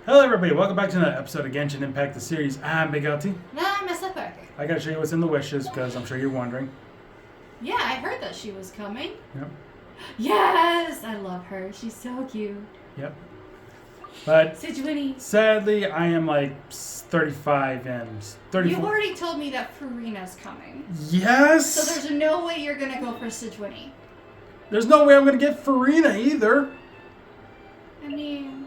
Hello everybody, welcome back to another episode of Genshin Impact the series. I'm Big LT. No, I messed up Parker. I gotta show you what's in the wishes because I'm sure you're wondering. Yeah, I heard that she was coming. Yep. Yes! I love her. She's so cute. Yep. But Sidgewinny. sadly, I am like 35 and 34. You already told me that Farina's coming. Yes! So there's no way you're gonna go for Sidgewinny. There's no way I'm gonna get Farina either. I mean...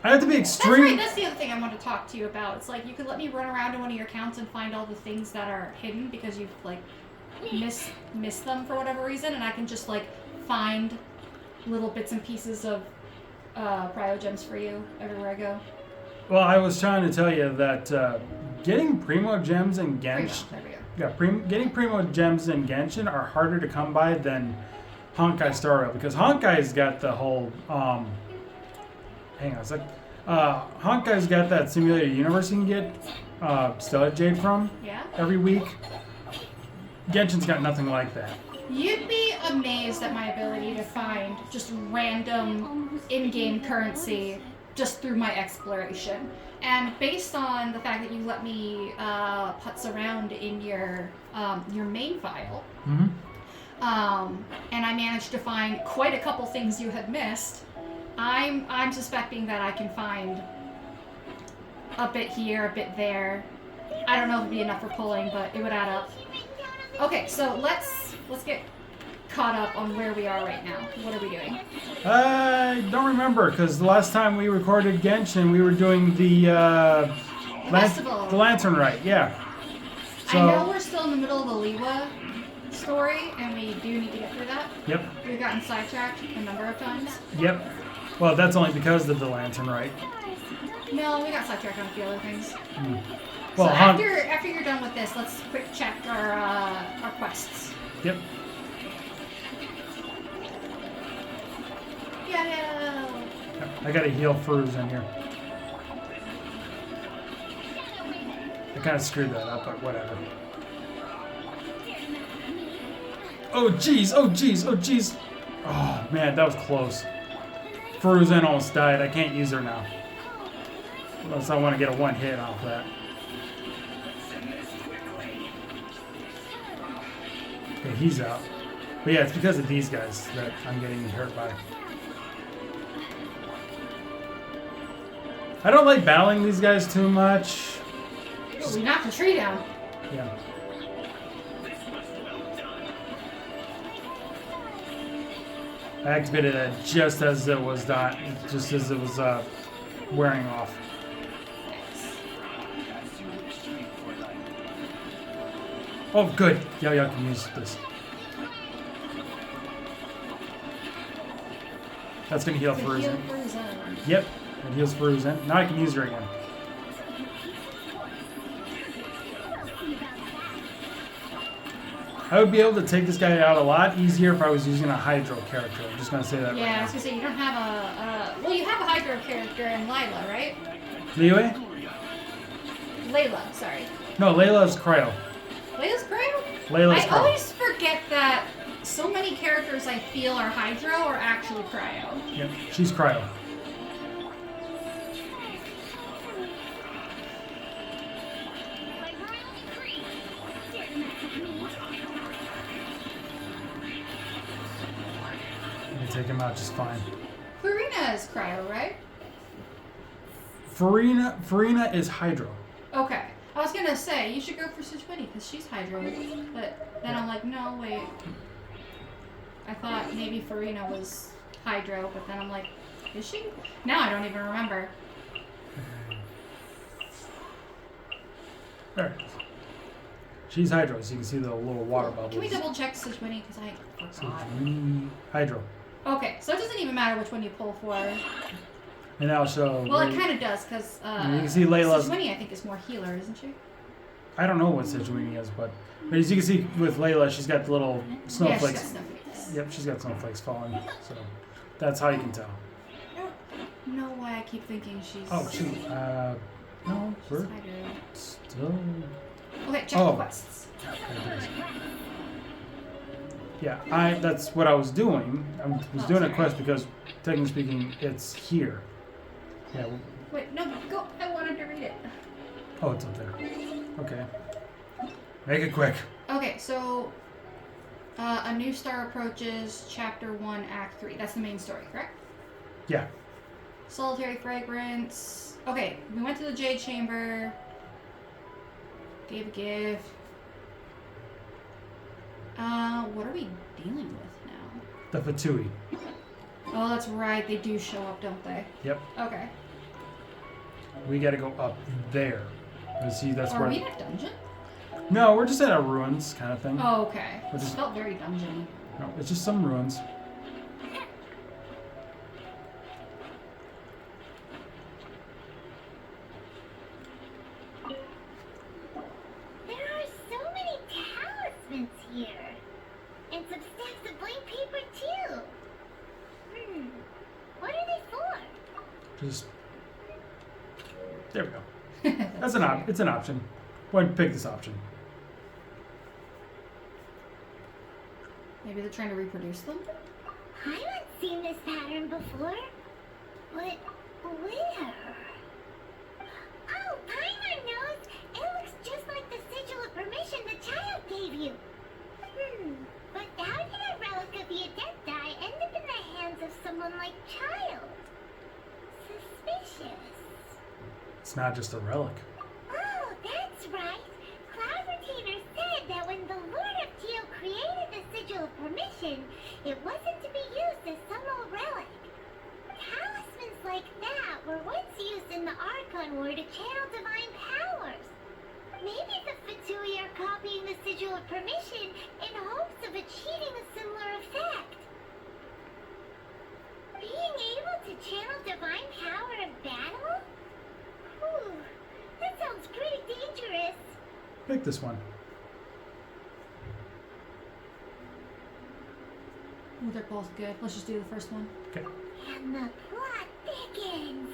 I have to be That's extreme. right, that's the other thing I want to talk to you about. It's like, you could let me run around in one of your accounts and find all the things that are hidden because you've, like, missed them for whatever reason, and I can just, like, find little bits and pieces of cryo gems for you everywhere I go. Well, I was trying to tell you that getting Primo gems in Genshin... There we go. Getting Primo gems in Genshin are harder to come by than Honkai Star Rail because Honkai's got the whole hang on a sec. Honkai's got that simulated universe you can get Stellar Jade from Yeah? every week. Genshin's got nothing like that. You'd be amazed at my ability to find just random in-game currency just through my exploration. And based on the fact that you let me putz around in your main file, and I managed to find quite a couple things you had missed, I'm suspecting that I can find a bit here, a bit there. I don't know if it'd be enough for pulling, but it would add up. Okay, so let's get caught up on where we are right now. What are we doing? I don't remember because the last time we recorded Genshin, we were doing the Festival. the Lantern Rite. Yeah. So, I know we're still in the middle of the Liwa story, and we do need to get through that. Yep. We've gotten sidetracked a number of times. Yep. Well, that's only because of the Lantern Rite. No, we got sidetracked on a few other things. Well, so after you're done with this, let's quick check our quests. Yep. Yeah. I gotta heal Fruz in here. I kind of screwed that up, but whatever. Oh jeez! Oh jeez! Oh jeez! Oh man, that was close. Fruzin almost died. I can't use her now. Unless I want to get a one hit off that. Okay, he's out. But yeah, it's because of these guys that I'm getting hurt by. I don't like battling these guys too much. Oh, we knocked the tree down. Yeah. I activated it just as it was wearing off. Oh, good. Yo can use this. That's gonna heal Fruzin. Yep, it heals Fruzin. Now I can use her again. I would be able to take this guy out a lot easier if I was using a Hydro character. I'm just gonna say that. Yeah, right I was gonna say you don't have well, you have a Hydro character in Layla, right? Liyue? Layla, sorry. No, Layla's Cryo. Layla's Cryo? Layla's I Cryo. always forget that so many characters I feel are Hydro are actually Cryo. Yep, she's Cryo. I can take him out just fine. Farina is Cryo, right? Farina is Hydro. Okay. I was gonna say, you should go for Sidgewinny because she's Hydro. But then I'm like, no, wait. I thought maybe Farina was Hydro, but then I'm like, is she? Now I don't even remember. There it is. She's Hydro, so you can see the little water bubbles. Can we double check Sidgewinny because I forgot. Hydro. Okay, so it doesn't even matter which one you pull for. And now show. Well, it kind of does because you can see Layla's. Sidgewinny, I think, is more healer, isn't she? I don't know what Sidgewinny is, but as you can see with Layla, she's got the little snowflakes. Yeah, she's got snowflakes. Yep, she's got snowflakes falling. So that's how you can tell. No way, I keep thinking she's. Oh shoot. No, she's we're Hydro. still. Okay, check the quests. Yeah, that's what I was doing. I was doing a quest because, technically speaking, it's here. Yeah. Wait, no, go. I wanted to read it. Oh, it's up there. Okay. Make it quick. Okay, so a new star approaches. Chapter 1, Act 3. That's the main story, correct? Yeah. Solitary fragrance. Okay, we went to the Jade Chamber. Gave a gift. What are we dealing with now? The Fatui. Oh, that's right. They do show up, don't they? Yep. Okay. We gotta go up there. See, that's Are where. we in a dungeon? No, we're just at a ruins kind of thing. Oh, okay. Which It is- felt very dungeony. No, it's just some ruins. There are so many talismans here. And some stacks of blank paper too. What are they for? Just. There we go. That's It's an option. Why don't you pick this option? Maybe they're trying to reproduce them? I haven't seen this pattern before. But where? Oh, Paimon knows. It looks just like the sigil of permission the child gave you. But how did a relic of the Adepti end up in the hands of someone like Child? Suspicious. It's not just a relic. Oh, that's right. Cloud Retainer said that when the Lord of Geo created the Sigil of Permission, it wasn't to be used as some old relic. Talismans like that were once used in the Archon War to channel divine powers. Maybe the Fatui are copying the Sigil of Permission in hopes of achieving a similar effect. Being able to channel divine power in battle? Whew, that sounds pretty dangerous. Pick this one. Oh, they're both good. Let's just do the first one. Okay. And the plot thickens.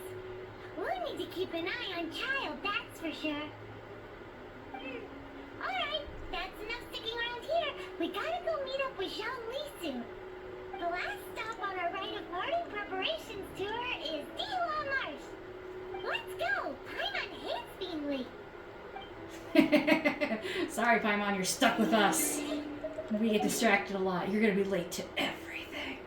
We'll need to keep an eye on Child, that's for sure. Alright, that's enough sticking around here. We gotta go meet up with Zhongli soon. The last stop on our rite of parting preparations tour is Dila Marsh. Let's go! Paimon hates being late. Sorry, Paimon, you're stuck with us. We get distracted a lot. You're gonna be late to everything.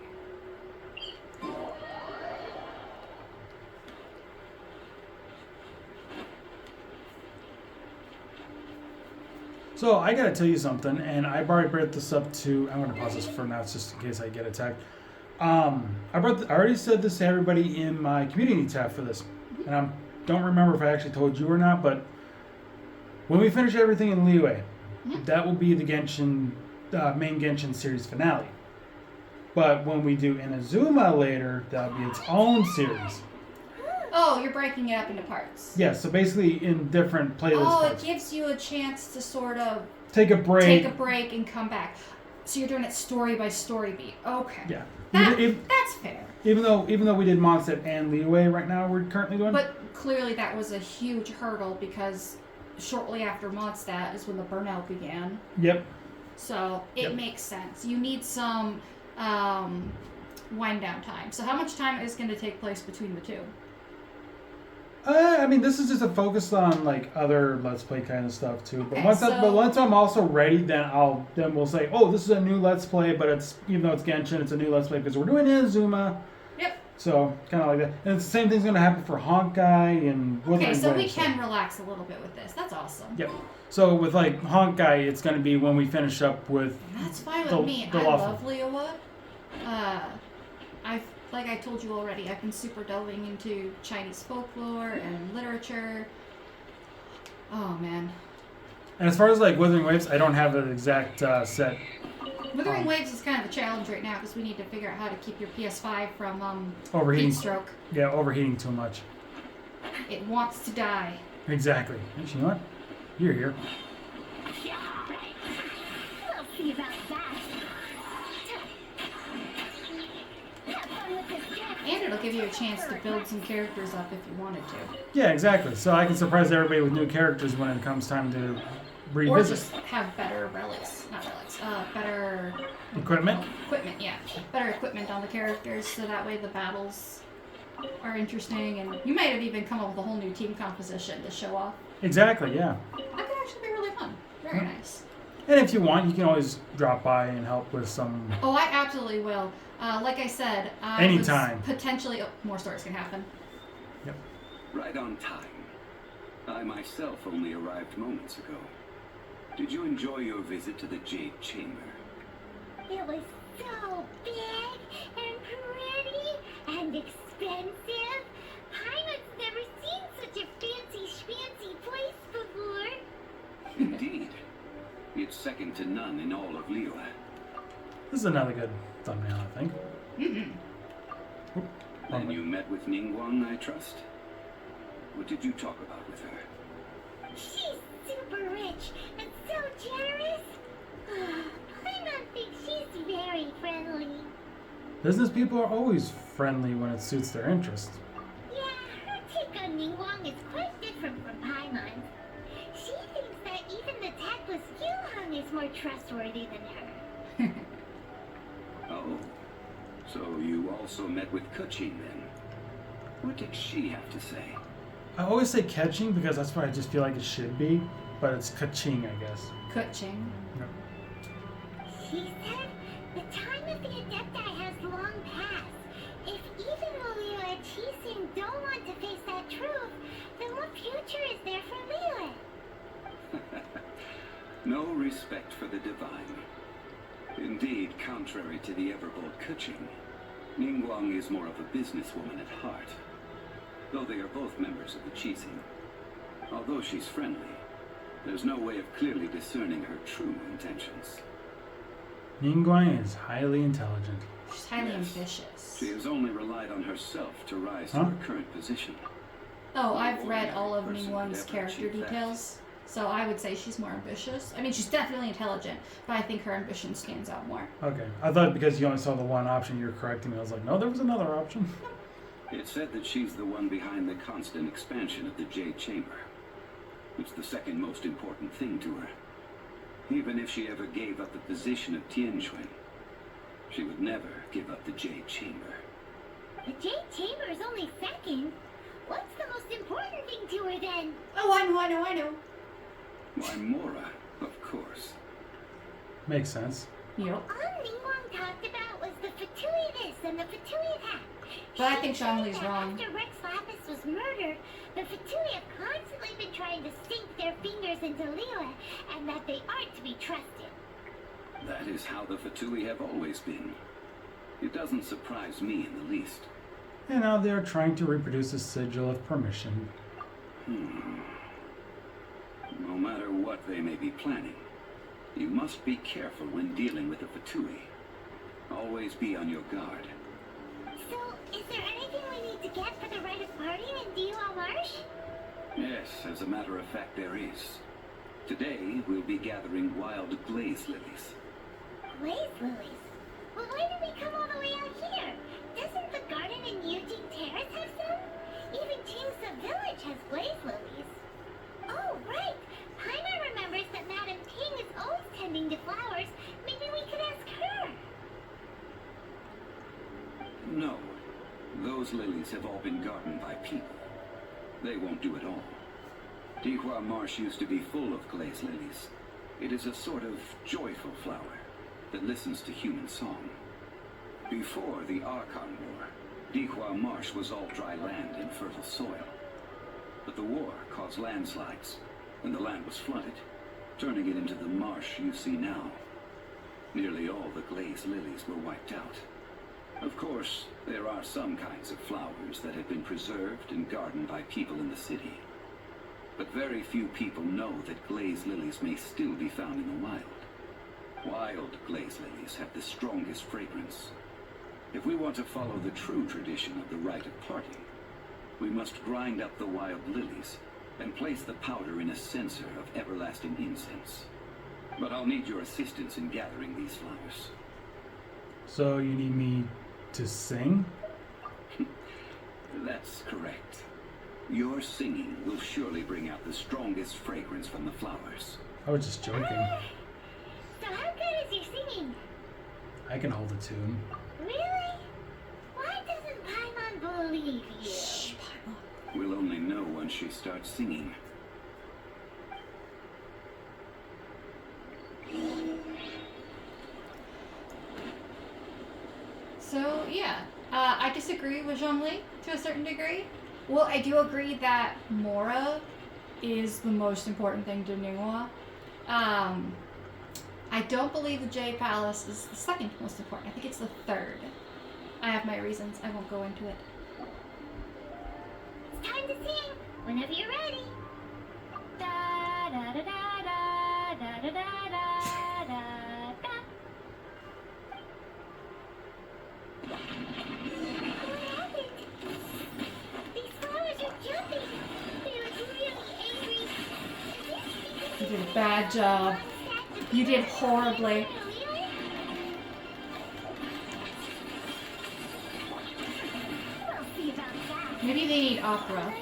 So I gotta tell you something, and I already brought this up to. I'm gonna pause this for now, just in case I get attacked. I already said this to everybody in my community tab for this, and I don't remember if I actually told you or not. But when we finish everything in Liyue, that will be the Genshin main Genshin series finale. But when we do Inazuma later, that'll be its own series. Oh, you're breaking it up into parts. Yeah, so basically in different playlists. Oh, it parts. gives you a chance to sort of Take a break. take a break and come back. So you're doing it story by story beat. Okay. Yeah. That's fair. Even though we did Mondstadt and Liyue right now, we're currently doing. But clearly that was a huge hurdle because shortly after Mondstadt is when the burnout began. Yep. So it Yep. makes sense. You need some wind down time. So how much time is going to take place between the two? I mean, this is just a focus on like other Let's Play kind of stuff too. But Okay, once I'm also ready, then we'll say, oh, this is a new Let's Play. But it's even though it's Genshin, it's a new Let's Play because we're doing Inazuma. Yep. So kind of like that, and it's the same thing's going to happen for Honkai and. Okay, Wuthering so we Waves, can relax a little bit with this. That's awesome. Yep. So with like Honkai, it's going to be when we finish up with. That's fine The- with me. the I lawful. love Liyue. Like I told you already, I've been super delving into Chinese folklore and literature. Oh man. And as far as like Wuthering Waves, I don't have an exact set. Wuthering Waves is kind of a challenge right now because we need to figure out how to keep your PS5 from Overheating. heat stroke. Yeah, overheating too much. It wants to die. Exactly. Actually, you know what? You're here. We'll see about that. Have fun with this gift. And it'll give you a chance to build some characters up if you wanted to. Yeah, exactly. So I can surprise everybody with new characters when it comes time to Or revisit. just have better relics. Not relics. Better Equipment. equipment, yeah. Better equipment on the characters so that way the battles are interesting, and you might have even come up with a whole new team composition to show off. Exactly, yeah. That could actually be really fun. Very nice. And if you want, you can always drop by and help with some. Oh, I absolutely will. Like I said, I Anytime. was potentially more stories can happen. Yep. Right on time. I myself only arrived moments ago. Did you enjoy your visit to the Jade Chamber? It was so big and pretty and expensive. Paimon's never seen such a fancy schmancy place before. Indeed. It's second to none in all of Liyue. This is another good thumbnail, I think. Mm-hmm. Oop, And you met with Ningguang, I trust? What did you talk about with her? She's super rich and so generous. Paimon thinks she's very friendly. Business people are always friendly when it suits their interest. Yeah, her take on Ningguang is quite different from Paimon's. She thinks that even the tactless Yuhang is more trustworthy than her. Oh. So you also met with Kuching then? What did she have to say? I always say catching because that's what I just feel like it should be, but it's kaching, I guess. Kuching. Yep. She said the time of the Adepti has long passed. If even Liyue and Qixing don't want to face that truth, then what future is there for Liyue? No respect for the divine. Indeed, contrary to the ever-bold Kuching, Ningguang is more of a businesswoman at heart. Though they are both members of the Qixing. Although she's friendly, there's no way of clearly discerning her true intentions. Ningguang is highly intelligent. She's highly Yes. ambitious. She has only relied on herself to rise Huh? to her current position. Oh, I've read all of Person Ningguang's could ever character achieve that. details, so I would say she's more ambitious. I mean, she's definitely intelligent, but I think her ambition stands out more. Okay. I thought because you only saw the one option, you were correcting me. I was like, no, there was another option. It's said that she's the one behind the constant expansion of the Jade Chamber. It's the second most important thing to her. Even if she ever gave up the position of Tianquan, she would never give up the Jade Chamber. The Jade Chamber is only second. What's the most important thing to her then? Oh, I know. Why, Mora, of course. Makes sense. Yep. All Ningguang talked about was the Fatui this and the Fatui that. But I think She Zhongli's said that wrong. After Rex Lapis was murdered, the Fatui have constantly been trying to sink their fingers into Liyue, and that they aren't to be trusted. That is how the Fatui have always been. It doesn't surprise me in the least. And now they are trying to reproduce a sigil of permission. No matter what they may be planning, you must be careful when dealing with the Fatui. Always be on your guard. So, is there anything we need to get for the rite of parting in Diwa Marsh? Yes, as a matter of fact, there is. Today, we'll be gathering wild glaze lilies. Glaze lilies? Well, why did we come all the way out here? Doesn't the garden in Yujing Terrace have some? Even Chingsa Village has glaze lilies. Oh, right! Paimon remembers that Madame Ting is always tending to flowers. Maybe we could ask her. No, those lilies have all been gardened by people. They won't do it all. Dihua Marsh used to be full of glaze lilies. It is a sort of joyful flower that listens to human song. Before the Archon War, Dihua Marsh was all dry land and fertile soil. But the war caused landslides, and the land was flooded, turning it into the marsh you see now. Nearly all the glaze lilies were wiped out. Of course, there are some kinds of flowers that have been preserved and gardened by people in the city. But very few people know that glaze lilies may still be found in the wild. Wild glaze lilies have the strongest fragrance. If we want to follow the true tradition of the rite of parting, we must grind up the wild lilies and place the powder in a censer of everlasting incense. But I'll need your assistance in gathering these flowers. So you need me to sing? That's correct. Your singing will surely bring out the strongest fragrance from the flowers. I was just joking. So how good is your singing? I can hold a tune. Really? Why doesn't Paimon believe you. Shh, Paimon. We'll only know once she starts singing. So yeah, I disagree with Zhongli to a certain degree. Well, I do agree that Mora is the most important thing to Ningwa. I don't believe the Jade Palace is the second most important. I think it's the third. I have my reasons. I won't go into it. It's time to sing. Whenever you're ready. Da da da da da da da da da da. What happened? These flowers are jumping. They look really angry. You did a bad job. You did horribly. We'll see about that. Maybe they need opera.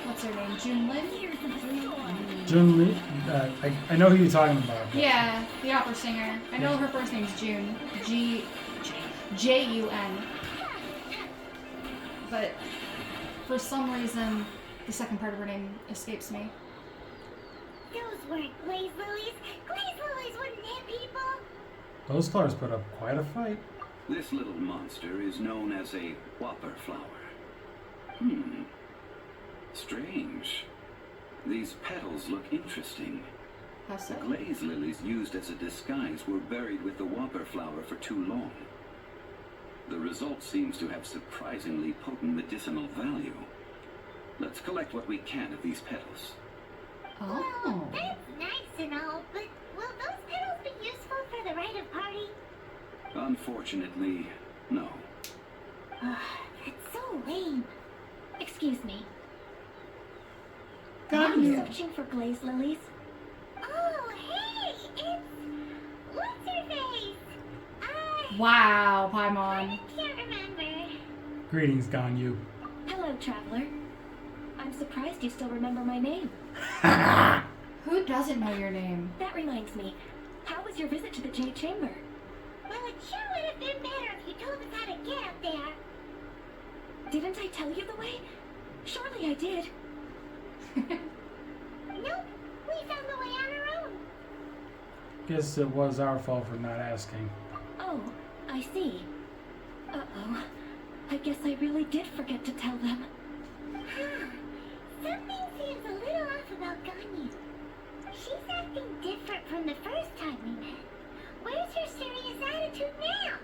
What's her name? Junlin? Jun Lee. I know who you're talking about. but- Yeah, the opera singer. I know her first name's June. Jun. But for some reason, the second part of her name escapes me. Those weren't glaze lilies. Glaze lilies wouldn't hit people. Those flowers put up quite a fight. This little monster is known as a whopper flower. Strange. These petals look interesting. How so? The glaze lilies used as a disguise were buried with the whopper flower for too long. The result seems to have surprisingly potent medicinal value. Let's collect what we can of these petals. Well, Oh. that's nice and all, but will those petals be useful for the rite of party? Unfortunately, no. That's so lame. Excuse me. Got I'm you. searching for glaze lilies. Oh, hey! It's... What's her face? Wow, Paimon. I can't remember. Greetings, Ganyu. Hello, traveler. I'm surprised you still remember my name. Who doesn't know your name? That reminds me. How was your visit to the Jade Chamber? Well, it sure would have been better if you told us how to get up there. Didn't I tell you the way? Surely I did. Nope, we found the way on our own. Guess it was our fault for not asking. Oh, I see. Uh-oh. I guess I really did forget to tell them. Something seems a little off about Ganyu. She's acting different from the first time we met. Where's her serious attitude now?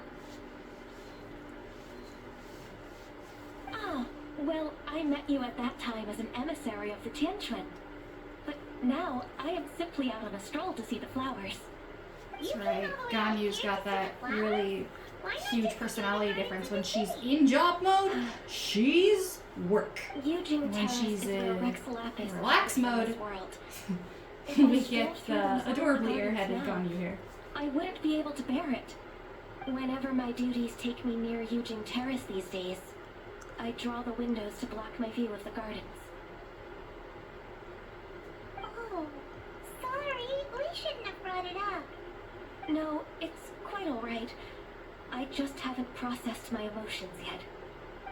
Ah, well, I met you at that time as an emissary of the Tianquan. But now, I am simply out on a stroll to see the flowers. That's You right. came all the way out Ganyu's here got to see that the flowers? really Why not huge just personality go difference. to When the she's city? in job mode, she's work. Yujing When Terrace she's is where in Rex Lapis relax lives in mode. this world. If We I get strolled through the those adorably gardens airheaded now, Ganyu here. I wouldn't be able to bear it. Whenever my duties take me near Yujing Terrace these days, I draw the windows to block my view of the gardens. Oh, sorry. We shouldn't have brought it up. No, it's quite alright. I just haven't processed my emotions yet.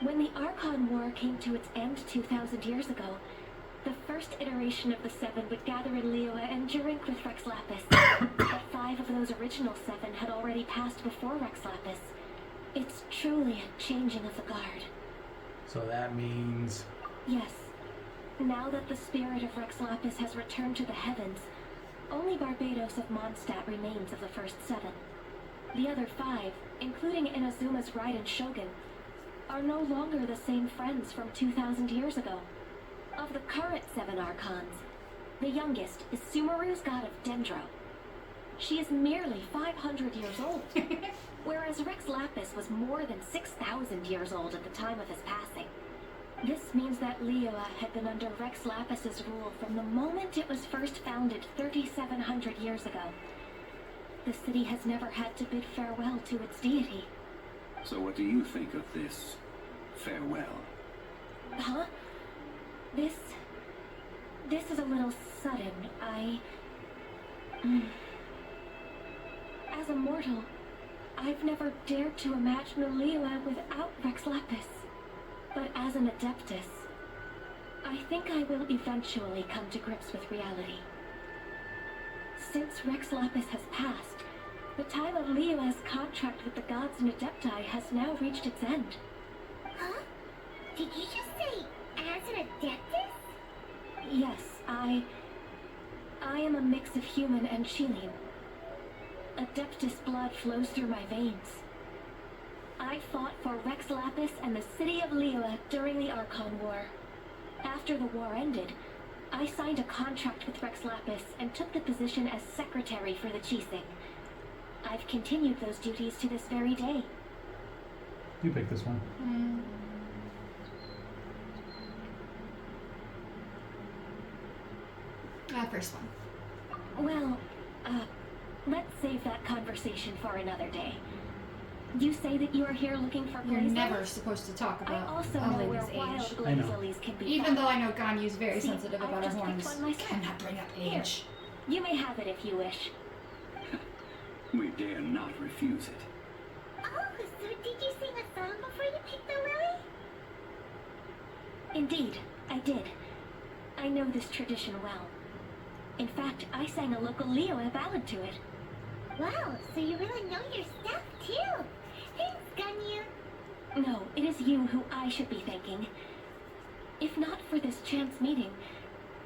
When the Archon War came to its end 2,000 years ago, the first iteration of the Seven would gather in Liyue and drink with Rex Lapis. But 5 of those original 7 had already passed before Rex Lapis. It's truly a changing of the guard. So that means... Yes. Now that the spirit of Rex Lapis has returned to the heavens, only Barbados of Mondstadt remains of the first 7. The other 5, including Inazuma's Raiden Shogun, are no longer the same friends from 2,000 years ago. Of the current 7 Archons, the youngest is Sumeru's god of Dendro. She is merely 500 years old, whereas Rex Lapis was more than 6,000 years old at the time of his passing. This means that Liyue had been under Rex Lapis's rule from the moment it was first founded 3,700 years ago. The city has never had to bid farewell to its deity. So what do you think of this farewell? Huh? This is a little sudden. As a mortal, I've never dared to imagine a Liyue without Rex Lapis. But as an Adeptus, I think I will eventually come to grips with reality. Since Rex Lapis has passed, the time of Liyue's contract with the gods and Adepti has now reached its end. Huh? Did you just say as an Adeptus? Yes, I am a mix of human and Chilean. Adeptus blood flows through my veins. I fought for Rex Lapis and the city of Liyue during the Archon War. After the war ended, I signed a contract with Rex Lapis and took the position as secretary for the Qixing. I've continued those duties to this very day. You pick this one. First one. Well, let's save that conversation for another day. You say that you are here looking for You're glaze never lilies? supposed to talk I about also a know where lady's wild age. I glaze know. lilies can be Even found. though I know Ganyu's very See, sensitive I've about her just picked horns, one myself. cannot bring up Here. age. You may have it if you wish. We dare not refuse it. Oh, so did you sing a song before you picked the lily? Indeed, I did. I know this tradition well. In fact, I sang a local Liyue ballad to it. Wow, so you really know your stuff too. Thanks, Ganyu. No, it is you who I should be thanking. If not for this chance meeting,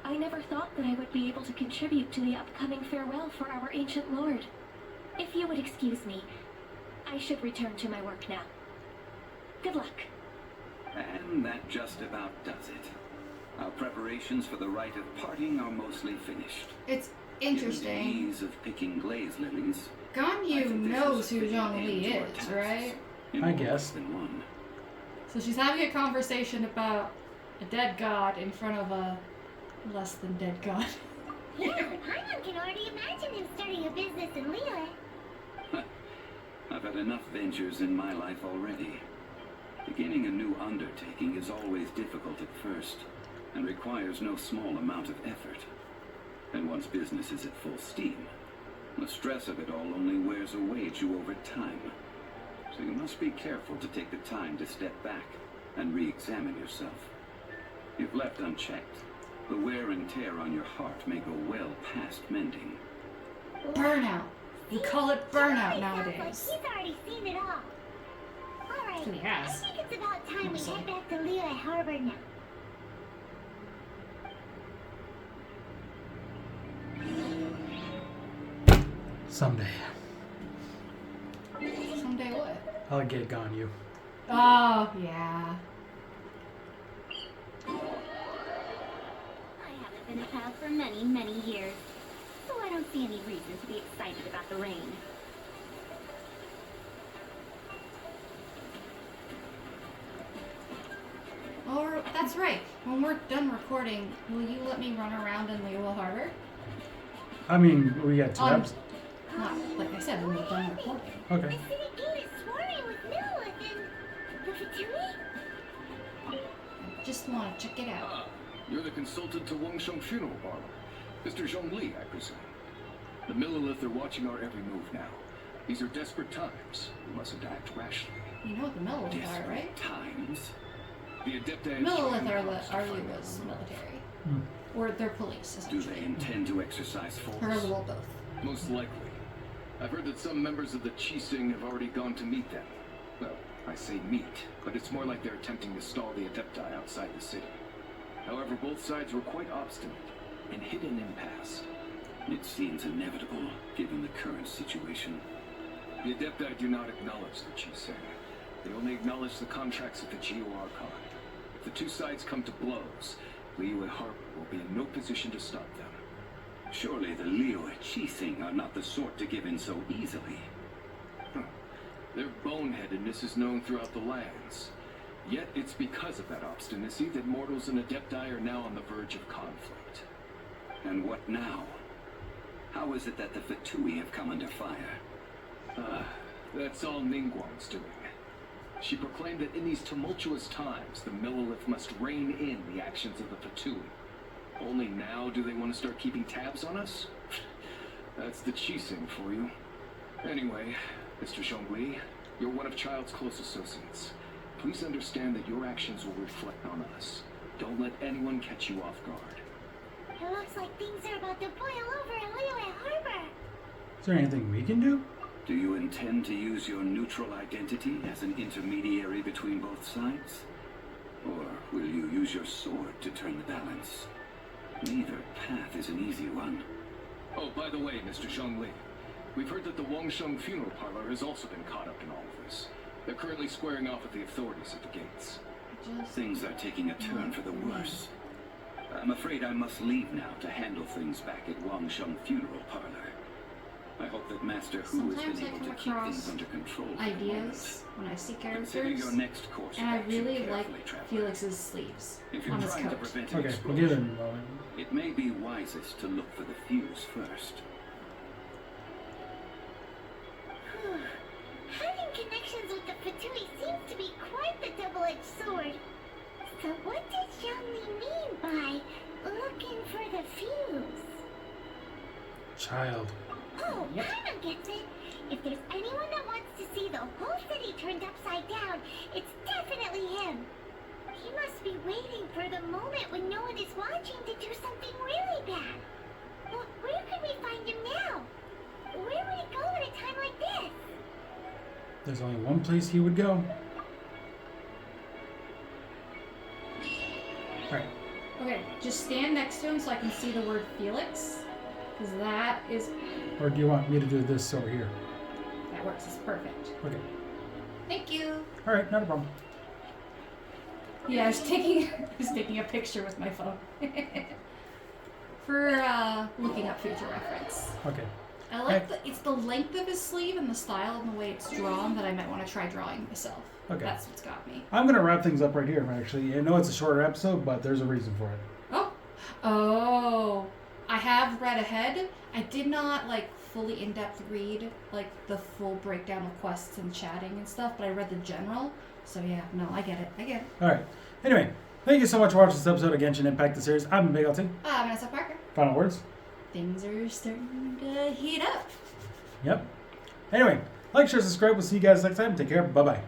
I never thought that I would be able to contribute to the upcoming farewell for our ancient lord. If you would excuse me, I should return to my work now. Good luck. And that just about does it. Our preparations for the rite of parting are mostly finished. It's Given the interesting. ease of picking glaze lilies, I Ganyu think this knows is a who fitting Zhongli end to our is, tasks. right? In I more guess. ways than one. So she's having a conversation about a dead god in front of a less than dead god. Yeah, Paimon can already imagine him starting a business in Liyue. I've had enough ventures in my life already. Beginning a new undertaking is always difficult at first, and requires no small amount of effort. And once business is at full steam, the stress of it all only wears away at you over time. So you must be careful to take the time to step back and re-examine yourself. If left unchecked, the wear and tear on your heart may go well past mending. Burnout. We call it burnout Sounds nowadays. like he's already seen it all. Alright, He has. I think it's about time we Mostly. head back to Liyue Harbor now. Someday. Someday what? I'll get Ganyu. Oh, yeah. I haven't been a child for many, many years, so I don't see any reason to be excited about the rain. Or, that's right. When we're done recording, will you let me run around in Liyue Harbor? I mean, we got two Um, eps. Not, like I said, when we're done recording. Okay. The city gate is swarming with Lilith and the Fatui? I just want to check it out. Ah, you're the consultant to Wengsheng Funeral Parlor. Mr. Zhongli, I presume. The Millilith are watching our every move now. These are desperate times. We mustn't act rashly. You know what the Millilith are, right? Times. The Adepti and Millilith Chilean are powers to find Liyue's out. military. Hmm. Or they're police, Do they essentially. intend to exercise Or a force? little both. Most likely. I've heard that some members of the Qixing have already gone to meet them. Well, I say meet, but it's more like they're attempting to stall the Adepti outside the city. However, both sides were quite obstinate and hit an impasse. It seems inevitable, given the current situation. The Adepti do not acknowledge the Qixing. They only acknowledge the contracts of the Geo-Archon. If the two sides come to blows, Liyue Harbor will be in no position to stop them. Surely the Liyue Qixing are not the sort to give in so easily. Their boneheadedness is known throughout the lands. Yet it's because of that obstinacy that mortals and Adepti are now on the verge of conflict. And what now? How is it that the Fatui have come under fire? That's all Ningguang's doing. She proclaimed that in these tumultuous times, the Millilith must rein in the actions of the Fatui. Only now do they want to start keeping tabs on us? That's the Qixing for you. Anyway, Mr. Zhongli, you're one of Child's close associates. Please understand that your actions will reflect on us. Don't let anyone catch you off guard. It looks like things are about to boil over in Liyue Harbor. Is there anything we can do? Do you intend to use your neutral identity as an intermediary between both sides? Or will you use your sword to turn the balance? Neither path is an easy one. Oh, by the way, Mr. Zhongli, we've heard that the Wangsheng funeral parlor has also been caught up in all of this. They're currently squaring off with the authorities at the gates. Things are taking a turn for the worse. I'm afraid I must leave now to handle things back at Wangsheng funeral parlor. I hope that Master Hu has Sometimes been I able come to keep across things under control. for the ideas when I see Consider characters, your next course and of I action really like carefully, traveler. Felix's sleeves If you're on his trying to coat. prevent an Okay, we'll give it a explosion, moment. it may be wisest to look for the fuse first. Having connections with the Fatui seems to be quite the double-edged sword. So what does Zhongli mean by looking for the fuse? Child. Oh, Paimon gets it. If there's anyone that wants to see the whole city turned upside down, it's definitely him. He must be waiting for the moment when no one is watching to do something really bad. But where can we find him now? Where would he go at a time like this? There's only one place he would go. Alright. Okay, just stand next to him so I can see the word Felix, because that is Or do you want me to do this over here? that works. It's perfect. Okay. Thank you. Alright, not a problem. Yeah, I was taking a picture with my phone for looking up future reference. Okay. I like it's the length of his sleeve and the style and the way it's drawn that I might want to try drawing myself. Okay. That's what's got me. I'm going to wrap things up right here, actually. I know it's a shorter episode, but there's a reason for it. Oh, I have read ahead. I did not fully in-depth read the full breakdown of quests and chatting and stuff, but I read the general. So yeah, no, I get it. Alright. Anyway, thank you so much for watching this episode of Genshin Impact the series. I've been Big L2. Vanessa Parker. Final words? Things are starting to heat up. Yep. Anyway, like, share, subscribe. We'll see you guys next time. Take care. Bye-bye.